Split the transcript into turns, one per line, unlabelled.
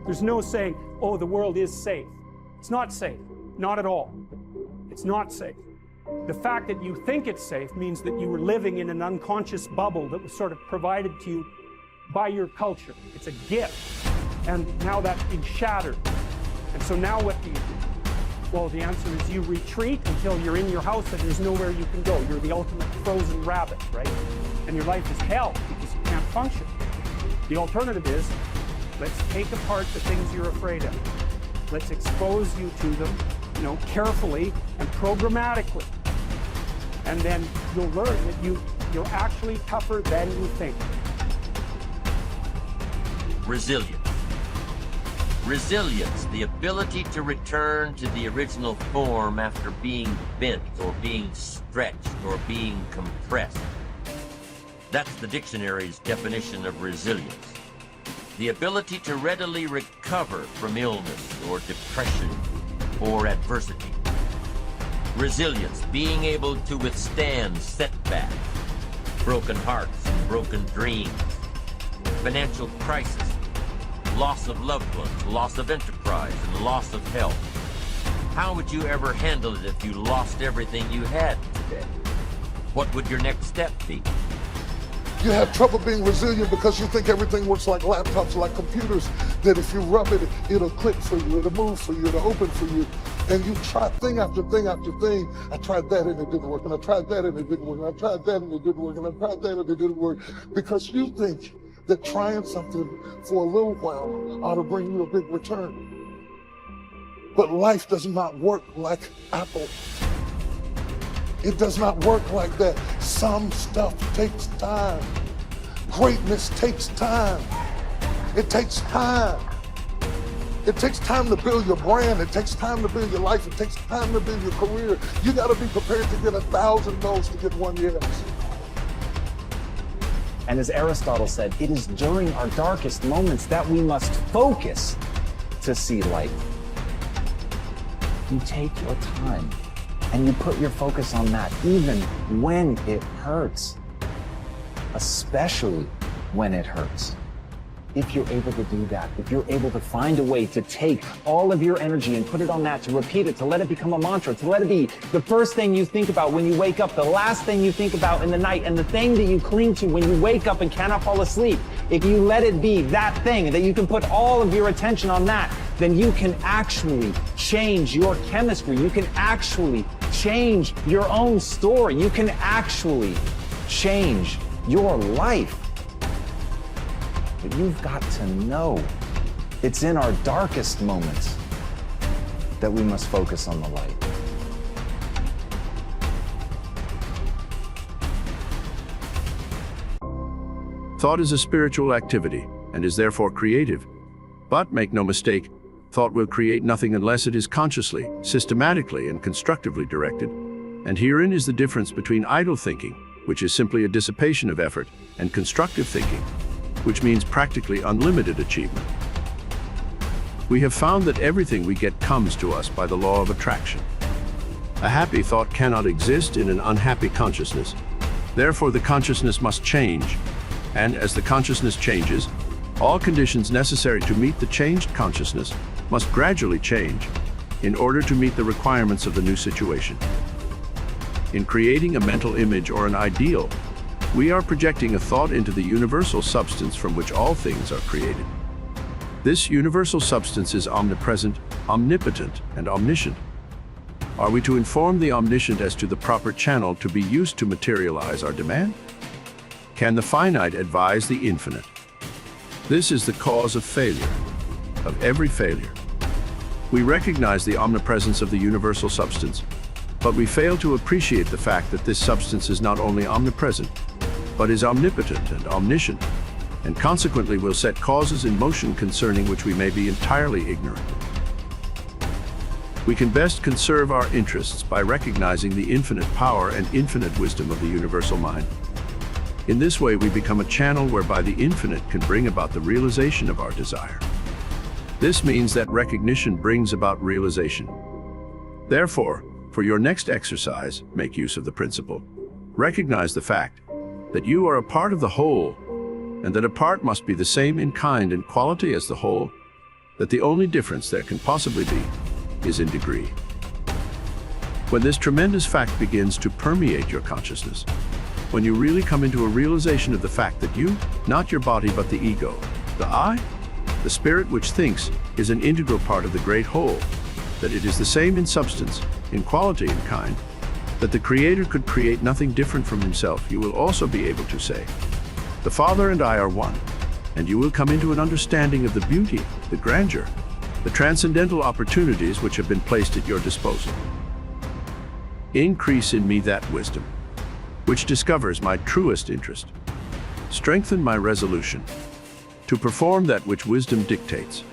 There's no saying, oh, the world is safe. It's not safe. Not at all. It's not safe. The fact that you think it's safe means that you were living in an unconscious bubble that was sort of provided to you by your culture. It's a gift. And now that's been shattered. And so now what do you do? Well, the answer is you retreat until you're in your house and there's nowhere you can go. You're the ultimate frozen rabbit, right? And your life is hell because you can't function. The alternative is, let's take apart the things you're afraid of. Let's expose you to them, carefully and programmatically. And then you'll learn that you're actually tougher than you think.
Resilience. Resilience, the ability to return to the original form after being bent or being stretched or being compressed. That's the dictionary's definition of resilience. The ability to readily recover from illness or depression or adversity. Resilience, being able to withstand setbacks, broken hearts and broken dreams, financial crisis, loss of loved ones, loss of enterprise, and loss of health. How would you ever handle it if you lost everything you had today? What would your next step be?
You have trouble being resilient because you think everything works like laptops, like computers, that if you rub it, it'll click for you, it'll move for you, it'll open for you. And you try thing after thing after thing. I tried that and it didn't work, and I tried that and it didn't work, and I tried that and it didn't work, and I tried that and it didn't work. Because you think that trying something for a little while ought to bring you a big return. But life does not work like Apple. It does not work like that. Some stuff takes time. Greatness takes time. It takes time. It takes time to build your brand. It takes time to build your life. It takes time to build your career. You got to be prepared to get 1,000 no's to get one yes.
And as Aristotle said, it is during our darkest moments that we must focus to see light. You take your time and you put your focus on that even when it hurts, especially when it hurts. If you're able to do that, if you're able to find a way to take all of your energy and put it on that, to repeat it, to let it become a mantra, to let it be the first thing you think about when you wake up, the last thing you think about in the night, and the thing that you cling to when you wake up and cannot fall asleep, if you let it be that thing, that you can put all of your attention on that, then you can actually change your chemistry. You can actually change your own story. You can actually change your life. But you've got to know it's in our darkest moments that we must focus on the light.
Thought is a spiritual activity and is therefore creative. But make no mistake, thought will create nothing unless it is consciously, systematically, and constructively directed. And herein is the difference between idle thinking, which is simply a dissipation of effort, and constructive thinking, which means practically unlimited achievement. We have found that everything we get comes to us by the law of attraction. A happy thought cannot exist in an unhappy consciousness. Therefore, the consciousness must change. And as the consciousness changes, all conditions necessary to meet the changed consciousness must gradually change in order to meet the requirements of the new situation. In creating a mental image or an ideal, we are projecting a thought into the universal substance from which all things are created. This universal substance is omnipresent, omnipotent, and omniscient. Are we to inform the omniscient as to the proper channel to be used to materialize our demand? Can the finite advise the infinite? This is the cause of failure, of every failure. We recognize the omnipresence of the universal substance, but we fail to appreciate the fact that this substance is not only omnipresent, but is omnipotent and omniscient, and consequently will set causes in motion concerning which we may be entirely ignorant. We can best conserve our interests by recognizing the infinite power and infinite wisdom of the universal mind. In this way, we become a channel whereby the infinite can bring about the realization of our desire. This means that recognition brings about realization. Therefore, for your next exercise, make use of the principle. Recognize the fact that you are a part of the whole, and that a part must be the same in kind and quality as the whole. that the only difference there can possibly be is in degree. When this tremendous fact begins to permeate your consciousness, when you really come into a realization of the fact that you, not your body but the ego, the I, the spirit which thinks, is an integral part of the great whole, that it is the same in substance, in quality and kind, that the Creator could create nothing different from himself, you will also be able to say, the Father and I are one, and you will come into an understanding of the beauty, the grandeur, the transcendental opportunities which have been placed at your disposal. Increase in me that wisdom, which discovers my truest interest. Strengthen my resolution to perform that which wisdom dictates,